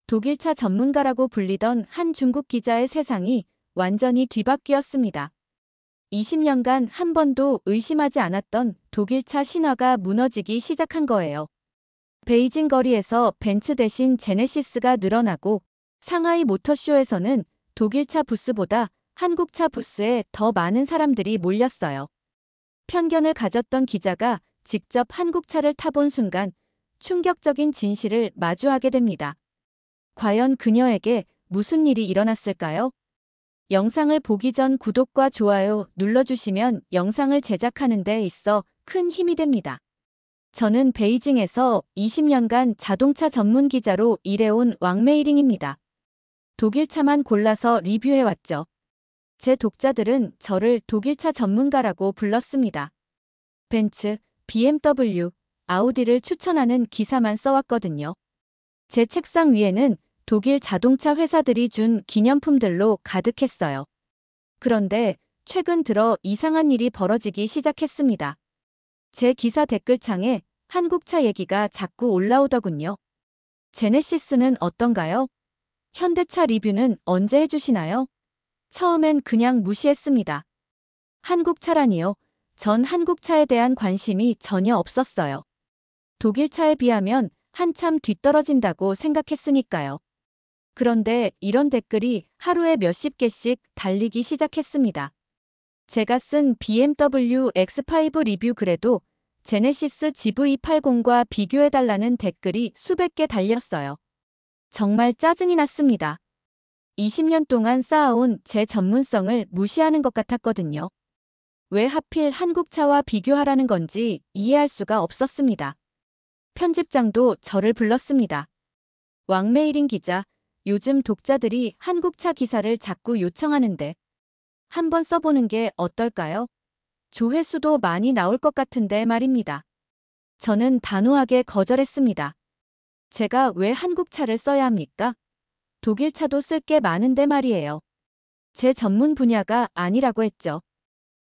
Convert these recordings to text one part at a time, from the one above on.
독일차 전문가라고 불리던 한 중국 기자의 세상이 완전히 뒤바뀌었습니다. 20년간 한 번도 의심하지 않았던 독일차 신화가 무너지기 시작한 거예요. 베이징 거리에서 벤츠 대신 제네시스가 늘어나고 상하이 모터쇼에서는 독일차 부스보다 한국차 부스에 더 많은 사람들이 몰렸어요. 편견을 가졌던 기자가 직접 한국차를 타본 순간 충격적인 진실을 마주하게 됩니다. 과연 그녀에게 무슨 일이 일어났을까요? 영상을 보기 전 구독과 좋아요 눌러주시면 영상을 제작하는 데 있어 큰 힘이 됩니다. 저는 베이징에서 20년간 자동차 전문 기자로 일해온 왕메이링입니다. 독일차만 골라서 리뷰해왔죠. 제 독자들은 저를 독일차 전문가라고 불렀습니다. 벤츠, BMW, 아우디를 추천하는 기사만 써왔거든요. 제 책상 위에는 독일 자동차 회사들이 준 기념품들로 가득했어요. 그런데 최근 들어 이상한 일이 벌어지기 시작했습니다. 제 기사 댓글창에 한국차 얘기가 자꾸 올라오더군요. 제네시스는 어떤가요? 현대차 리뷰는 언제 해주시나요? 처음엔 그냥 무시했습니다. 한국차라니요? 전 한국차에 대한 관심이 전혀 없었어요. 독일차에 비하면 한참 뒤떨어진다고 생각했으니까요. 그런데 이런 댓글이 하루에 몇십 개씩 달리기 시작했습니다. 제가 쓴 BMW X5 리뷰 글에도 제네시스 GV80과 비교해달라는 댓글이 수백 개 달렸어요. 정말 짜증이 났습니다. 20년 동안 쌓아온 제 전문성을 무시하는 것 같았거든요. 왜 하필 한국차와 비교하라는 건지 이해할 수가 없었습니다. 편집장도 저를 불렀습니다. 왕메이링 기자, 요즘 독자들이 한국차 기사를 자꾸 요청하는데 한번 써보는 게 어떨까요? 조회수도 많이 나올 것 같은데 말입니다. 저는 단호하게 거절했습니다. 제가 왜 한국차를 써야 합니까? 독일차도 쓸 게 많은데 말이에요. 제 전문 분야가 아니라고 했죠.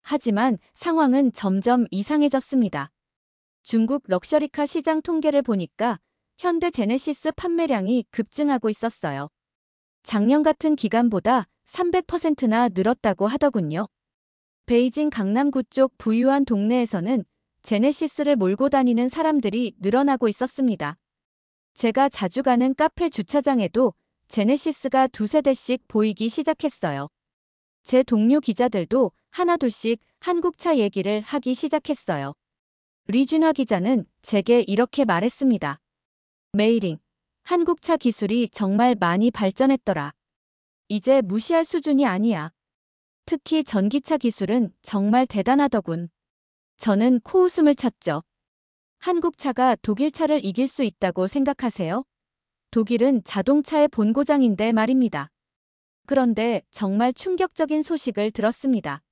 하지만 상황은 점점 이상해졌습니다. 중국 럭셔리카 시장 통계를 보니까 현대 제네시스 판매량이 급증하고 있었어요. 작년 같은 기간보다 300%나 늘었다고 하더군요. 베이징 강남구 쪽 부유한 동네에서는 제네시스를 몰고 다니는 사람들이 늘어나고 있었습니다. 제가 자주 가는 카페 주차장에도 제네시스가 두세 대씩 보이기 시작했어요. 제 동료 기자들도 하나둘씩 한국차 얘기를 하기 시작했어요. 리준화 기자는 제게 이렇게 말했습니다. 메이링, 한국차 기술이 정말 많이 발전했더라. 이제 무시할 수준이 아니야. 특히 전기차 기술은 정말 대단하더군. 저는 코웃음을 쳤죠. 한국차가 독일차를 이길 수 있다고 생각하세요? 독일은 자동차의 본고장인데 말입니다. 그런데 정말 충격적인 소식을 들었습니다.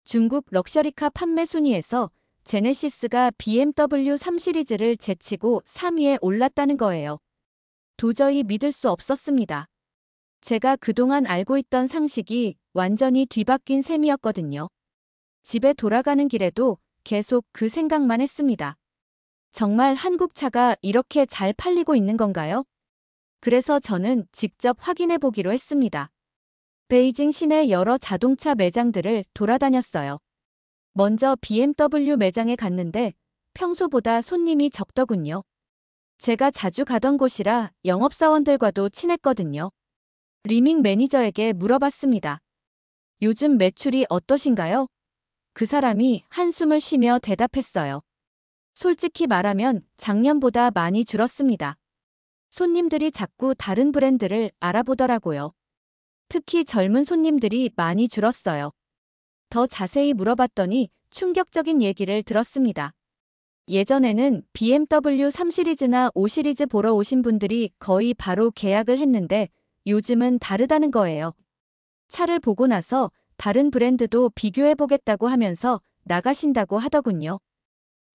중국 럭셔리카 판매 순위에서 제네시스가 BMW 3 시리즈를 제치고 3위에 올랐다는 거예요. 도저히 믿을 수 없었습니다. 제가 그동안 알고 있던 상식이 완전히 뒤바뀐 셈이었거든요. 집에 돌아가는 길에도 계속 그 생각만 했습니다. 정말 한국차가 이렇게 잘 팔리고 있는 건가요? 그래서 저는 직접 확인해 보기로 했습니다. 베이징 시내 여러 자동차 매장들을 돌아다녔어요. 먼저 BMW 매장에 갔는데 평소보다 손님이 적더군요. 제가 자주 가던 곳이라 영업사원들과도 친했거든요. 리밍 매니저에게 물어봤습니다. 요즘 매출이 어떠신가요? 그 사람이 한숨을 쉬며 대답했어요. 솔직히 말하면 작년보다 많이 줄었습니다. 손님들이 자꾸 다른 브랜드를 알아보더라고요. 특히 젊은 손님들이 많이 줄었어요. 더 자세히 물어봤더니 충격적인 얘기를 들었습니다. 예전에는 BMW 3 시리즈나 5 시리즈 보러 오신 분들이 거의 바로 계약을 했는데 요즘은 다르다는 거예요. 차를 보고 나서 다른 브랜드도 비교해보겠다고 하면서 나가신다고 하더군요.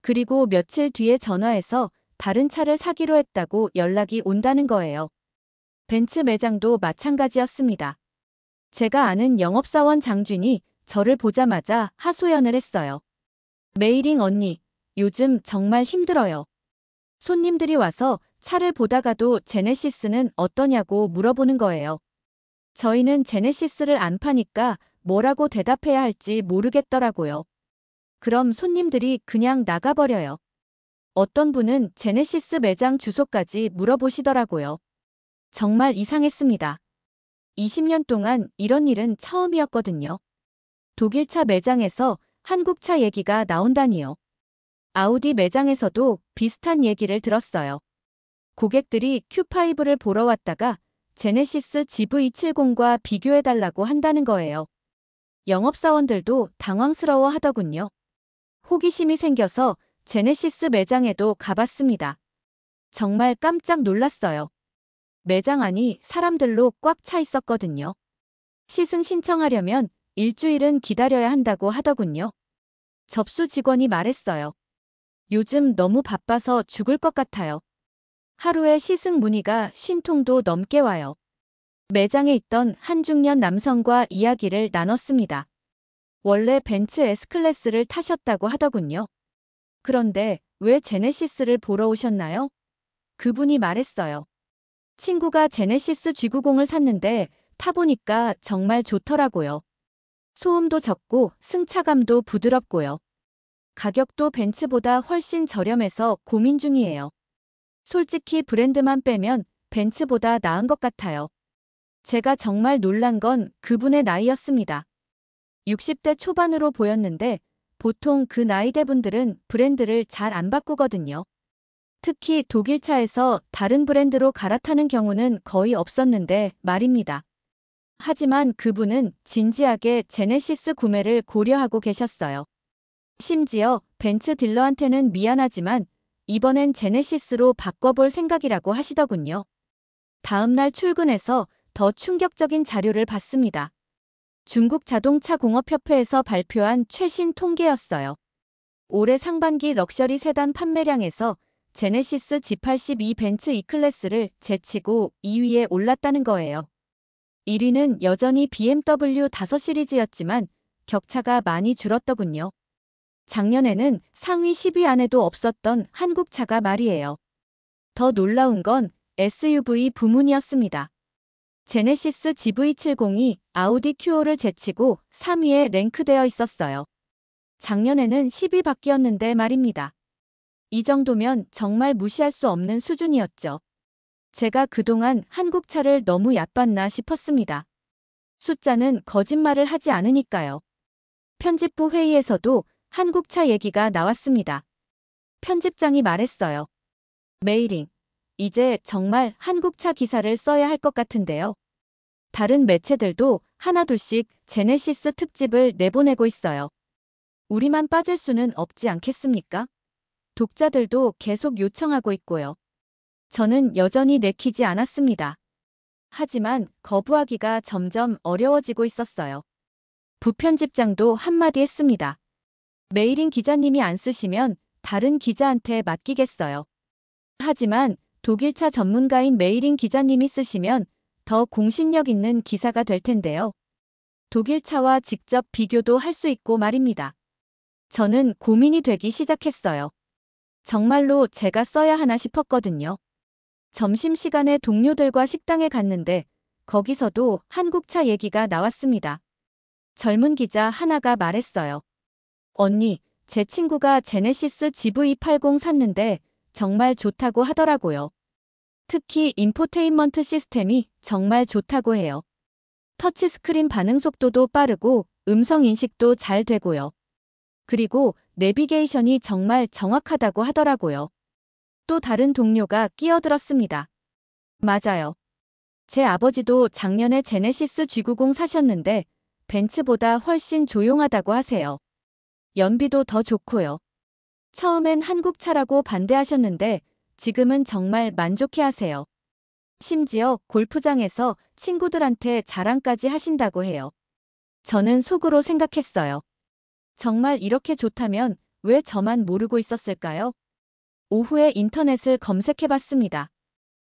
그리고 며칠 뒤에 전화해서 다른 차를 사기로 했다고 연락이 온다는 거예요. 벤츠 매장도 마찬가지였습니다. 제가 아는 영업사원 장준이 저를 보자마자 하소연을 했어요. 메이링 언니, 요즘 정말 힘들어요. 손님들이 와서 차를 보다가도 제네시스는 어떠냐고 물어보는 거예요. 저희는 제네시스를 안 파니까 뭐라고 대답해야 할지 모르겠더라고요. 그럼 손님들이 그냥 나가버려요. 어떤 분은 제네시스 매장 주소까지 물어보시더라고요. 정말 이상했습니다. 20년 동안 이런 일은 처음이었거든요. 독일차 매장에서 한국차 얘기가 나온다니요. 아우디 매장에서도 비슷한 얘기를 들었어요. 고객들이 Q5를 보러 왔다가 제네시스 GV70과 비교해달라고 한다는 거예요. 영업사원들도 당황스러워 하더군요. 호기심이 생겨서 제네시스 매장에도 가봤습니다. 정말 깜짝 놀랐어요. 매장 안이 사람들로 꽉 차 있었거든요. 시승 신청하려면 일주일은 기다려야 한다고 하더군요. 접수 직원이 말했어요. 요즘 너무 바빠서 죽을 것 같아요. 하루에 시승 문의가 50통도 넘게 와요. 매장에 있던 한 중년 남성과 이야기를 나눴습니다. 원래 벤츠 S클래스를 타셨다고 하더군요. 그런데 왜 제네시스를 보러 오셨나요? 그분이 말했어요. 친구가 제네시스 G90을 샀는데 타보니까 정말 좋더라고요. 소음도 적고 승차감도 부드럽고요. 가격도 벤츠보다 훨씬 저렴해서 고민 중이에요. 솔직히 브랜드만 빼면 벤츠보다 나은 것 같아요. 제가 정말 놀란 건 그분의 나이였습니다. 60대 초반으로 보였는데 보통 그 나이대 분들은 브랜드를 잘 안 바꾸거든요. 특히 독일차에서 다른 브랜드로 갈아타는 경우는 거의 없었는데 말입니다. 하지만 그분은 진지하게 제네시스 구매를 고려하고 계셨어요. 심지어 벤츠 딜러한테는 미안하지만 이번엔 제네시스로 바꿔볼 생각이라고 하시더군요. 다음날 출근해서 더 충격적인 자료를 봤습니다. 중국 자동차 공업협회에서 발표한 최신 통계였어요. 올해 상반기 럭셔리 세단 판매량에서 제네시스 G82 벤츠 E클래스를 제치고 2위에 올랐다는 거예요. 1위는 여전히 BMW 5 시리즈였지만 격차가 많이 줄었더군요. 작년에는 상위 10위 안에도 없었던 한국차가 말이에요. 더 놀라운 건 SUV 부문이었습니다. 제네시스 GV70이 아우디 Q5를 제치고 3위에 랭크되어 있었어요. 작년에는 10위 밖이었는데 말입니다. 이 정도면 정말 무시할 수 없는 수준이었죠. 제가 그동안 한국차를 너무 얕봤나 싶었습니다. 숫자는 거짓말을 하지 않으니까요. 편집부 회의에서도 한국차 얘기가 나왔습니다. 편집장이 말했어요. 메이링, 이제 정말 한국차 기사를 써야 할 것 같은데요. 다른 매체들도 하나둘씩 제네시스 특집을 내보내고 있어요. 우리만 빠질 수는 없지 않겠습니까? 독자들도 계속 요청하고 있고요. 저는 여전히 내키지 않았습니다. 하지만 거부하기가 점점 어려워지고 있었어요. 부편집장도 한마디 했습니다. 메이링 기자님이 안 쓰시면 다른 기자한테 맡기겠어요. 하지만 독일차 전문가인 메이링 기자님이 쓰시면 더 공신력 있는 기사가 될 텐데요. 독일차와 직접 비교도 할 수 있고 말입니다. 저는 고민이 되기 시작했어요. 정말로 제가 써야 하나 싶었거든요. 점심시간에 동료들과 식당에 갔는데 거기서도 한국차 얘기가 나왔습니다. 젊은 기자 하나가 말했어요. 언니, 제 친구가 제네시스 GV80 샀는데 정말 좋다고 하더라고요. 특히 인포테인먼트 시스템이 정말 좋다고 해요. 터치스크린 반응 속도도 빠르고 음성 인식도 잘 되고요. 그리고 내비게이션이 정말 정확하다고 하더라고요. 또 다른 동료가 끼어들었습니다. 맞아요. 제 아버지도 작년에 제네시스 G90 사셨는데 벤츠보다 훨씬 조용하다고 하세요. 연비도 더 좋고요. 처음엔 한국차라고 반대하셨는데 지금은 정말 만족해 하세요. 심지어 골프장에서 친구들한테 자랑까지 하신다고 해요. 저는 속으로 생각했어요. 정말 이렇게 좋다면 왜 저만 모르고 있었을까요? 오후에 인터넷을 검색해봤습니다.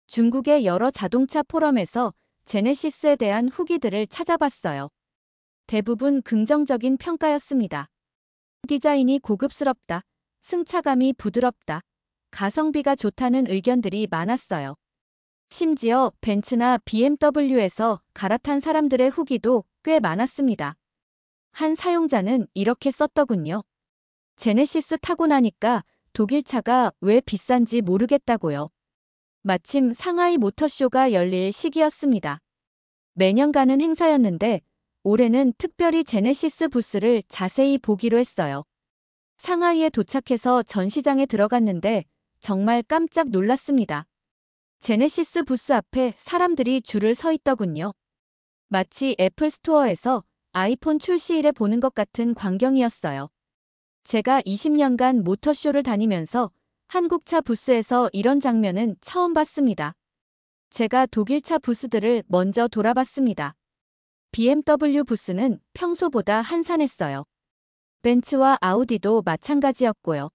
중국의 여러 자동차 포럼에서 제네시스에 대한 후기들을 찾아봤어요. 대부분 긍정적인 평가였습니다. 디자인이 고급스럽다. 승차감이 부드럽다. 가성비가 좋다는 의견들이 많았어요. 심지어 벤츠나 BMW에서 갈아탄 사람들의 후기도 꽤 많았습니다. 한 사용자는 이렇게 썼더군요. 제네시스 타고 나니까 독일 차가 왜 비싼지 모르겠다고요. 마침 상하이 모터쇼가 열릴 시기였습니다. 매년 가는 행사였는데 올해는 특별히 제네시스 부스를 자세히 보기로 했어요. 상하이에 도착해서 전시장에 들어갔는데 정말 깜짝 놀랐습니다. 제네시스 부스 앞에 사람들이 줄을 서 있더군요. 마치 애플 스토어에서 아이폰 출시일에 보는 것 같은 광경이었어요. 제가 20년간 모터쇼를 다니면서 한국차 부스에서 이런 장면은 처음 봤습니다. 제가 독일차 부스들을 먼저 돌아봤습니다. BMW 부스는 평소보다 한산했어요. 벤츠와 아우디도 마찬가지였고요.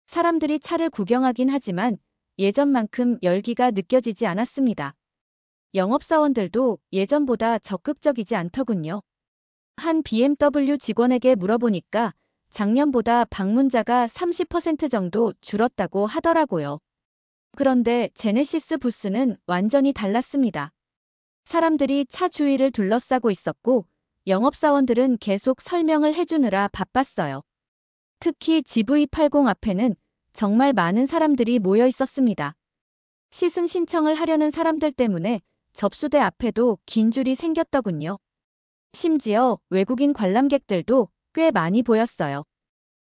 사람들이 차를 구경하긴 하지만 예전만큼 열기가 느껴지지 않았습니다. 영업사원들도 예전보다 적극적이지 않더군요. 한 BMW 직원에게 물어보니까 작년보다 방문자가 30% 정도 줄었다고 하더라고요. 그런데 제네시스 부스는 완전히 달랐습니다. 사람들이 차 주위를 둘러싸고 있었고 영업사원들은 계속 설명을 해주느라 바빴어요. 특히 GV80 앞에는 정말 많은 사람들이 모여 있었습니다. 시승 신청을 하려는 사람들 때문에 접수대 앞에도 긴 줄이 생겼더군요. 심지어 외국인 관람객들도 꽤 많이 보였어요.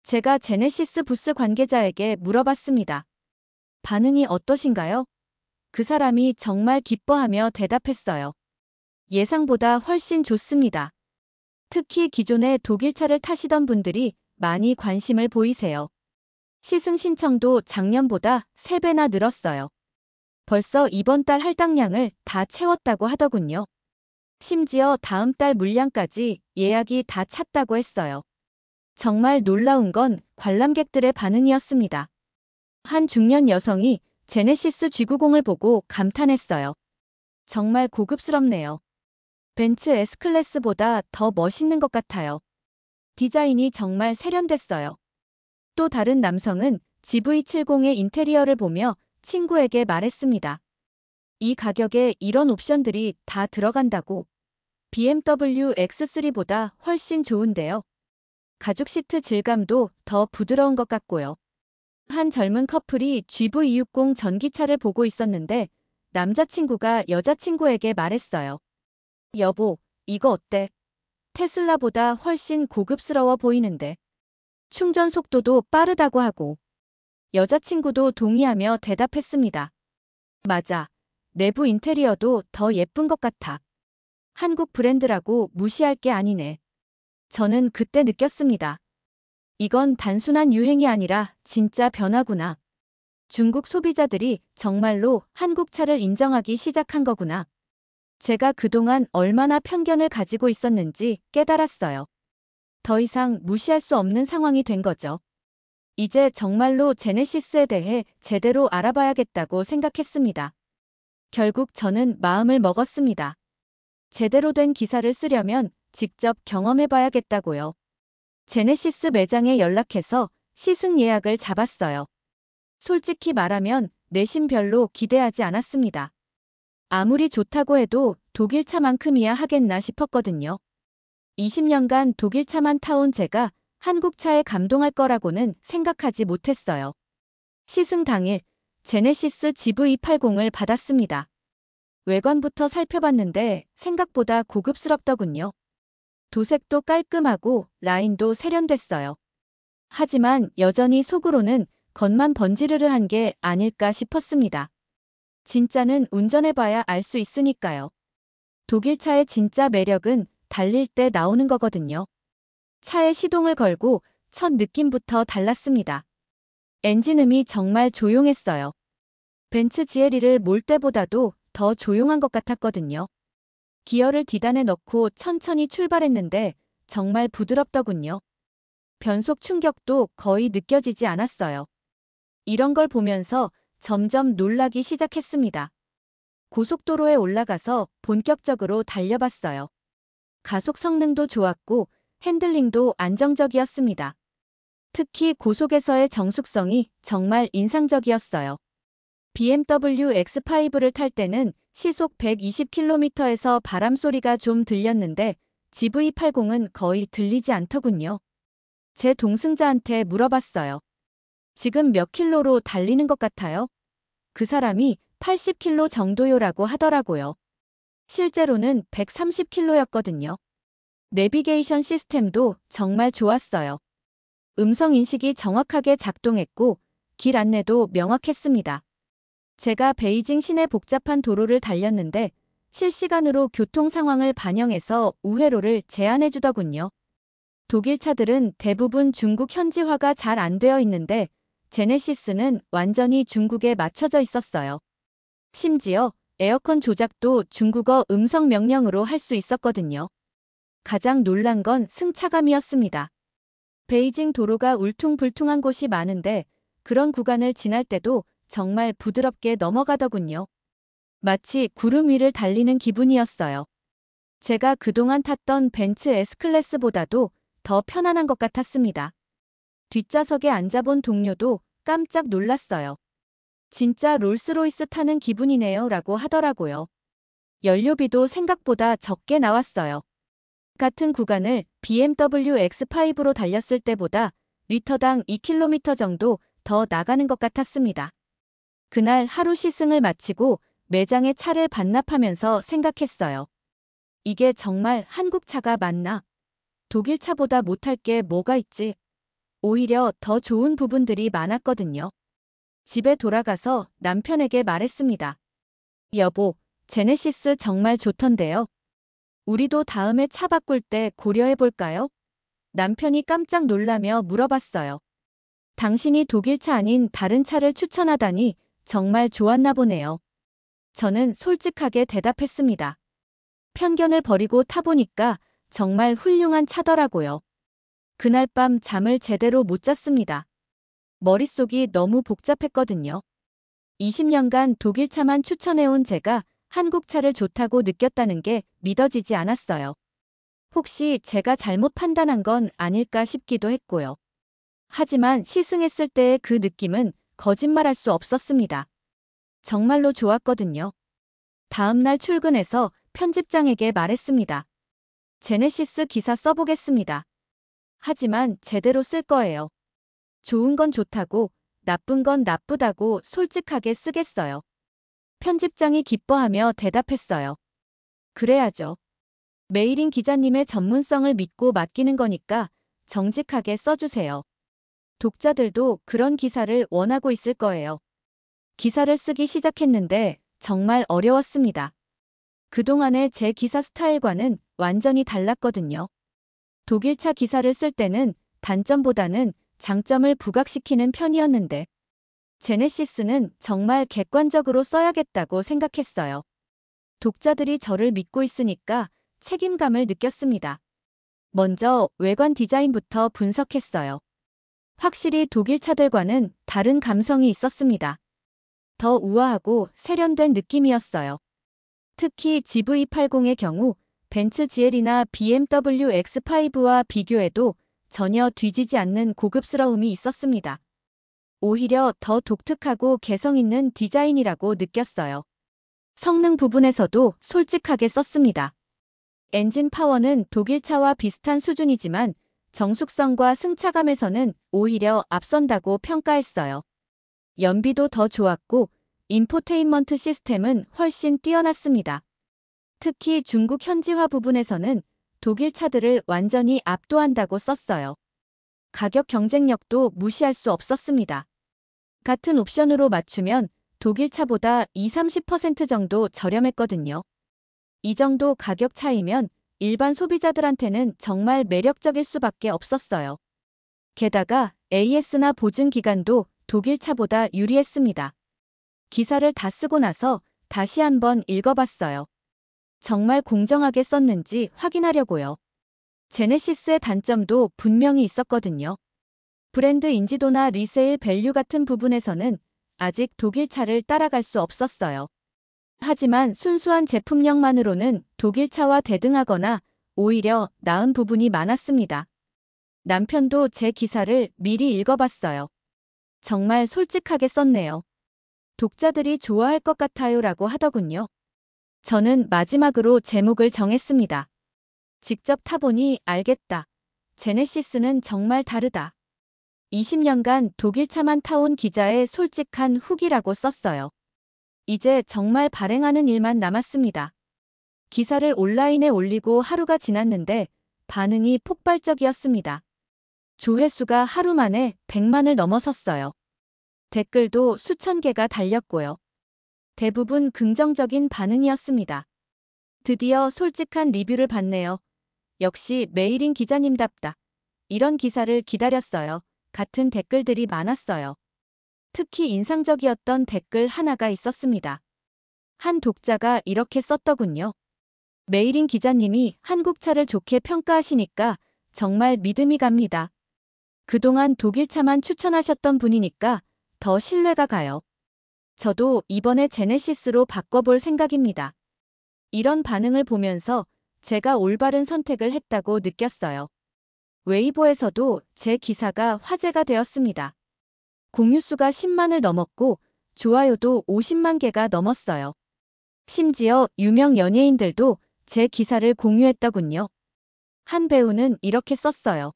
제가 제네시스 부스 관계자에게 물어봤습니다. 반응이 어떠신가요? 그 사람이 정말 기뻐하며 대답했어요. 예상보다 훨씬 좋습니다. 특히 기존에 독일차를 타시던 분들이 많이 관심을 보이세요. 시승 신청도 작년보다 3배나 늘었어요. 벌써 이번 달 할당량을 다 채웠다고 하더군요. 심지어 다음 달 물량까지 예약이 다 찼다고 했어요. 정말 놀라운 건 관람객들의 반응이었습니다. 한 중년 여성이 제네시스 G90을 보고 감탄했어요. 정말 고급스럽네요. 벤츠 S클래스보다 더 멋있는 것 같아요. 디자인이 정말 세련됐어요. 또 다른 남성은 GV70의 인테리어를 보며 친구에게 말했습니다. 이 가격에 이런 옵션들이 다 들어간다고. BMW X3보다 훨씬 좋은데요. 가죽 시트 질감도 더 부드러운 것 같고요. 한 젊은 커플이 GV260 전기차를 보고 있었는데 남자친구가 여자친구에게 말했어요. 여보, 이거 어때? 테슬라보다 훨씬 고급스러워 보이는데. 충전 속도도 빠르다고 하고. 여자친구도 동의하며 대답했습니다. 맞아. 내부 인테리어도 더 예쁜 것 같아. 한국 브랜드라고 무시할 게 아니네. 저는 그때 느꼈습니다. 이건 단순한 유행이 아니라 진짜 변화구나. 중국 소비자들이 정말로 한국 차를 인정하기 시작한 거구나. 제가 그동안 얼마나 편견을 가지고 있었는지 깨달았어요. 더 이상 무시할 수 없는 상황이 된 거죠. 이제 정말로 제네시스에 대해 제대로 알아봐야겠다고 생각했습니다. 결국 저는 마음을 먹었습니다. 제대로 된 기사를 쓰려면 직접 경험해봐야겠다고요. 제네시스 매장에 연락해서 시승 예약을 잡았어요. 솔직히 말하면 내심 별로 기대하지 않았습니다. 아무리 좋다고 해도 독일차만큼이야 하겠나 싶었거든요. 20년간 독일차만 타온 제가 한국차에 감동할 거라고는 생각하지 못했어요. 시승 당일 제네시스 GV80을 받았습니다. 외관부터 살펴봤는데 생각보다 고급스럽더군요. 도색도 깔끔하고 라인도 세련됐어요. 하지만 여전히 속으로는 겉만 번지르르한 게 아닐까 싶었습니다. 진짜는 운전해봐야 알 수 있으니까요. 독일차의 진짜 매력은 달릴 때 나오는 거거든요. 차에 시동을 걸고 첫 느낌부터 달랐습니다. 엔진음이 정말 조용했어요. 벤츠 GLE를 몰 때보다도 더 조용한 것 같았거든요. 기어를 뒤단에 넣고 천천히 출발했는데 정말 부드럽더군요. 변속 충격도 거의 느껴지지 않았어요. 이런 걸 보면서 점점 놀라기 시작했습니다. 고속도로에 올라가서 본격적으로 달려봤어요. 가속 성능도 좋았고 핸들링도 안정적이었습니다. 특히 고속에서의 정숙성이 정말 인상적이었어요. BMW X5를 탈 때는 시속 120km에서 바람 소리가 좀 들렸는데 GV80은 거의 들리지 않더군요. 제 동승자한테 물어봤어요. 지금 몇 킬로로 달리는 것 같아요? 그 사람이 80km 정도요라고 하더라고요. 실제로는 130km였거든요. 내비게이션 시스템도 정말 좋았어요. 음성 인식이 정확하게 작동했고 길 안내도 명확했습니다. 제가 베이징 시내 복잡한 도로를 달렸는데 실시간으로 교통 상황을 반영해서 우회로를 제안해 주더군요. 독일 차들은 대부분 중국 현지화가 잘 안 되어 있는데 제네시스는 완전히 중국에 맞춰져 있었어요. 심지어 에어컨 조작도 중국어 음성 명령으로 할 수 있었거든요. 가장 놀란 건 승차감이었습니다. 베이징 도로가 울퉁불퉁한 곳이 많은데 그런 구간을 지날 때도 정말 부드럽게 넘어가더군요. 마치 구름 위를 달리는 기분이었어요. 제가 그동안 탔던 벤츠 S클래스보다도 더 편안한 것 같았습니다. 뒷좌석에 앉아본 동료도 깜짝 놀랐어요. 진짜 롤스로이스 타는 기분이네요 라고 하더라고요. 연료비도 생각보다 적게 나왔어요. 같은 구간을 BMW X5로 달렸을 때보다 리터당 2km 정도 더 나가는 것 같았습니다. 그날 하루 시승을 마치고 매장에 차를 반납하면서 생각했어요. 이게 정말 한국 차가 맞나? 독일 차보다 못할 게 뭐가 있지? 오히려 더 좋은 부분들이 많았거든요. 집에 돌아가서 남편에게 말했습니다. 여보, 제네시스 정말 좋던데요. 우리도 다음에 차 바꿀 때 고려해볼까요? 남편이 깜짝 놀라며 물어봤어요. 당신이 독일 차 아닌 다른 차를 추천하다니 정말 좋았나 보네요. 저는 솔직하게 대답했습니다. 편견을 버리고 타보니까 정말 훌륭한 차더라고요. 그날 밤 잠을 제대로 못 잤습니다. 머릿속이 너무 복잡했거든요. 20년간 독일 차만 추천해온 제가 한국 차를 좋다고 느꼈다는 게 믿어지지 않았어요. 혹시 제가 잘못 판단한 건 아닐까 싶기도 했고요. 하지만 시승했을 때의 그 느낌은 거짓말할 수 없었습니다. 정말로 좋았거든요. 다음날 출근해서 편집장에게 말했습니다. 제네시스 기사 써보겠습니다. 하지만 제대로 쓸 거예요. 좋은 건 좋다고, 나쁜 건 나쁘다고 솔직하게 쓰겠어요. 편집장이 기뻐하며 대답했어요. 그래야죠. 메일인 기자님의 전문성을 믿고 맡기는 거니까 정직하게 써주세요. 독자들도 그런 기사를 원하고 있을 거예요. 기사를 쓰기 시작했는데 정말 어려웠습니다. 그동안의 제 기사 스타일과는 완전히 달랐거든요. 독일차 기사를 쓸 때는 단점보다는 장점을 부각시키는 편이었는데 제네시스는 정말 객관적으로 써야겠다고 생각했어요. 독자들이 저를 믿고 있으니까 책임감을 느꼈습니다. 먼저 외관 디자인부터 분석했어요. 확실히 독일 차들과는 다른 감성이 있었습니다. 더 우아하고 세련된 느낌이었어요. 특히 GV80의 경우 벤츠 GL이나 BMW X5와 비교해도 전혀 뒤지지 않는 고급스러움이 있었습니다. 오히려 더 독특하고 개성 있는 디자인이라고 느꼈어요. 성능 부분에서도 솔직하게 썼습니다. 엔진 파워는 독일차와 비슷한 수준이지만 정숙성과 승차감에서는 오히려 앞선다고 평가했어요. 연비도 더 좋았고 인포테인먼트 시스템은 훨씬 뛰어났습니다. 특히 중국 현지화 부분에서는 독일 차들을 완전히 압도한다고 썼어요. 가격 경쟁력도 무시할 수 없었습니다. 같은 옵션으로 맞추면 독일 차보다 20-30% 정도 저렴했거든요. 이 정도 가격 차이면 일반 소비자들한테는 정말 매력적일 수밖에 없었어요. 게다가 AS나 보증 기간도 독일 차보다 유리했습니다. 기사를 다 쓰고 나서 다시 한번 읽어봤어요. 정말 공정하게 썼는지 확인하려고요. 제네시스의 단점도 분명히 있었거든요. 브랜드 인지도나 리세일 밸류 같은 부분에서는 아직 독일 차를 따라갈 수 없었어요. 하지만 순수한 제품력만으로는 독일 차와 대등하거나 오히려 나은 부분이 많았습니다. 남편도 제 기사를 미리 읽어봤어요. 정말 솔직하게 썼네요. 독자들이 좋아할 것 같아요라고 하더군요. 저는 마지막으로 제목을 정했습니다. 직접 타보니 알겠다. 제네시스는 정말 다르다. 20년간 독일차만 타온 기자의 솔직한 후기라고 썼어요. 이제 정말 발행하는 일만 남았습니다. 기사를 온라인에 올리고 하루가 지났는데 반응이 폭발적이었습니다. 조회수가 하루 만에 100만을 넘어섰어요. 댓글도 수천 개가 달렸고요. 대부분 긍정적인 반응이었습니다. 드디어 솔직한 리뷰를 받네요. 역시 메일인 기자님답다. 이런 기사를 기다렸어요. 같은 댓글들이 많았어요. 특히 인상적이었던 댓글 하나가 있었습니다. 한 독자가 이렇게 썼더군요. 메일인 기자님이 한국차를 좋게 평가하시니까 정말 믿음이 갑니다. 그동안 독일차만 추천하셨던 분이니까 더 신뢰가 가요. 저도 이번에 제네시스로 바꿔볼 생각입니다. 이런 반응을 보면서 제가 올바른 선택을 했다고 느꼈어요. 웨이보에서도 제 기사가 화제가 되었습니다. 공유수가 10만을 넘었고 좋아요도 50만 개가 넘었어요. 심지어 유명 연예인들도 제 기사를 공유했더군요. 한 배우는 이렇게 썼어요.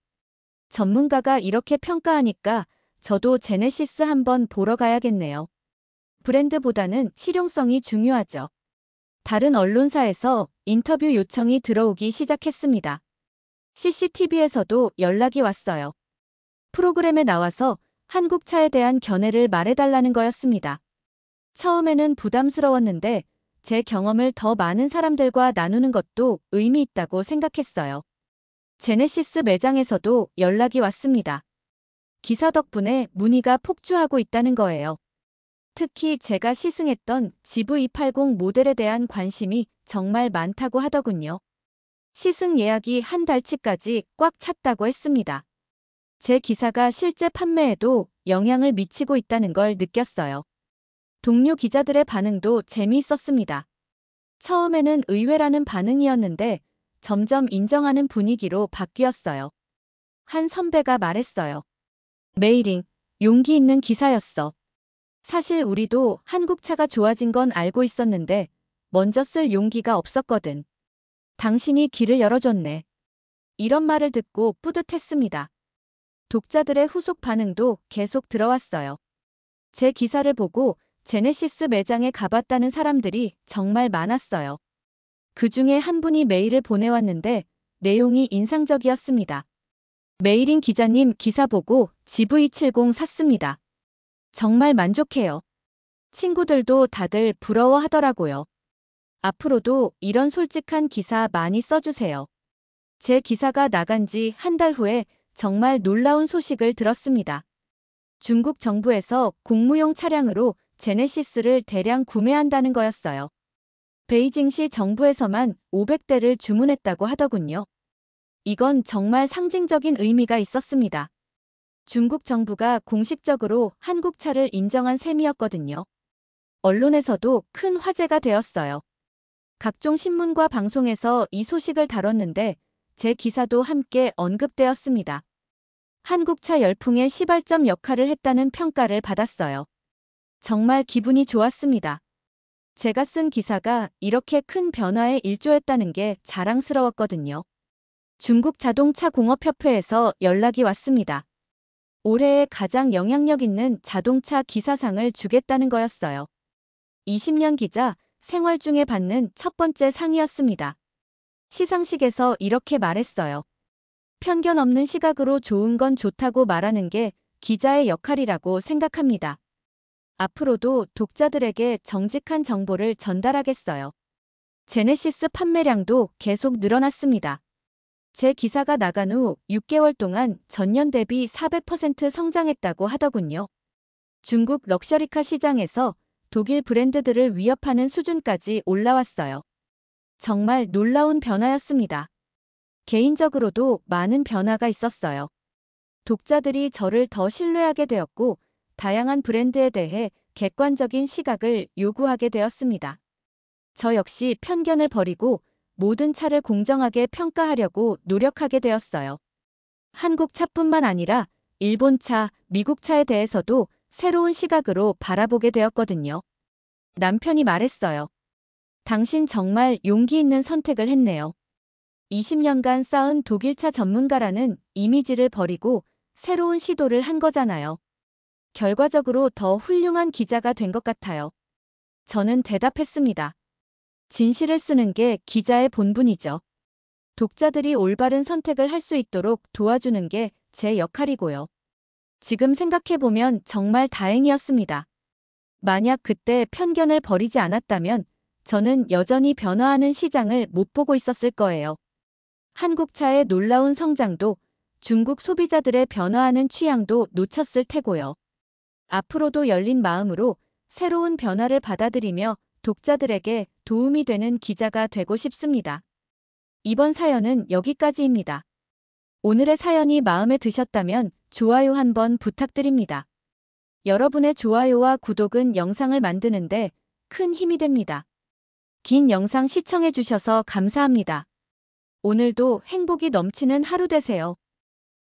전문가가 이렇게 평가하니까 저도 제네시스 한번 보러 가야겠네요. 브랜드보다는 실용성이 중요하죠. 다른 언론사에서 인터뷰 요청이 들어오기 시작했습니다. CCTV에서도 연락이 왔어요. 프로그램에 나와서 한국차에 대한 견해를 말해달라는 거였습니다. 처음에는 부담스러웠는데 제 경험을 더 많은 사람들과 나누는 것도 의미 있다고 생각했어요. 제네시스 매장에서도 연락이 왔습니다. 기사 덕분에 문의가 폭주하고 있다는 거예요. 특히 제가 시승했던 GV80 모델에 대한 관심이 정말 많다고 하더군요. 시승 예약이 한 달치까지 꽉 찼다고 했습니다. 제 기사가 실제 판매에도 영향을 미치고 있다는 걸 느꼈어요. 동료 기자들의 반응도 재미있었습니다. 처음에는 의외라는 반응이었는데 점점 인정하는 분위기로 바뀌었어요. 한 선배가 말했어요. 메이링, 용기 있는 기사였어. 사실 우리도 한국차가 좋아진 건 알고 있었는데 먼저 쓸 용기가 없었거든. 당신이 길을 열어줬네. 이런 말을 듣고 뿌듯했습니다. 독자들의 후속 반응도 계속 들어왔어요. 제 기사를 보고 제네시스 매장에 가봤다는 사람들이 정말 많았어요. 그 중에 한 분이 메일을 보내왔는데 내용이 인상적이었습니다. 메일인 기자님 기사 보고 GV70 샀습니다. 정말 만족해요. 친구들도 다들 부러워하더라고요. 앞으로도 이런 솔직한 기사 많이 써주세요. 제 기사가 나간 지 한 달 후에 정말 놀라운 소식을 들었습니다. 중국 정부에서 공무용 차량으로 제네시스를 대량 구매한다는 거였어요. 베이징시 정부에서만 500대를 주문했다고 하더군요. 이건 정말 상징적인 의미가 있었습니다. 중국 정부가 공식적으로 한국차를 인정한 셈이었거든요. 언론에서도 큰 화제가 되었어요. 각종 신문과 방송에서 이 소식을 다뤘는데 제 기사도 함께 언급되었습니다. 한국차 열풍의 시발점 역할을 했다는 평가를 받았어요. 정말 기분이 좋았습니다. 제가 쓴 기사가 이렇게 큰 변화에 일조했다는 게 자랑스러웠거든요. 중국 자동차 공업협회에서 연락이 왔습니다. 올해의 가장 영향력 있는 자동차 기사상을 주겠다는 거였어요. 20년 기자 생활 중에 받는 첫 번째 상이었습니다. 시상식에서 이렇게 말했어요. 편견 없는 시각으로 좋은 건 좋다고 말하는 게 기자의 역할이라고 생각합니다. 앞으로도 독자들에게 정직한 정보를 전달하겠어요. 제네시스 판매량도 계속 늘어났습니다. 제 기사가 나간 후 6개월 동안 전년 대비 400% 성장했다고 하더군요. 중국 럭셔리카 시장에서 독일 브랜드들을 위협하는 수준까지 올라왔어요. 정말 놀라운 변화였습니다. 개인적으로도 많은 변화가 있었어요. 독자들이 저를 더 신뢰하게 되었고 다양한 브랜드에 대해 객관적인 시각을 요구하게 되었습니다. 저 역시 편견을 버리고 모든 차를 공정하게 평가하려고 노력하게 되었어요. 한국 차뿐만 아니라 일본 차, 미국 차에 대해서도 새로운 시각으로 바라보게 되었거든요. 남편이 말했어요. 당신 정말 용기 있는 선택을 했네요. 20년간 쌓은 독일차 전문가라는 이미지를 버리고 새로운 시도를 한 거잖아요. 결과적으로 더 훌륭한 기자가 된 것 같아요. 저는 대답했습니다. 진실을 쓰는 게 기자의 본분이죠. 독자들이 올바른 선택을 할 수 있도록 도와주는 게 제 역할이고요. 지금 생각해보면 정말 다행이었습니다. 만약 그때 편견을 버리지 않았다면 저는 여전히 변화하는 시장을 못 보고 있었을 거예요. 한국차의 놀라운 성장도 중국 소비자들의 변화하는 취향도 놓쳤을 테고요. 앞으로도 열린 마음으로 새로운 변화를 받아들이며 독자들에게 도움이 되는 기자가 되고 싶습니다. 이번 사연은 여기까지입니다. 오늘의 사연이 마음에 드셨다면 좋아요 한번 부탁드립니다. 여러분의 좋아요와 구독은 영상을 만드는데 큰 힘이 됩니다. 긴 영상 시청해주셔서 감사합니다. 오늘도 행복이 넘치는 하루 되세요.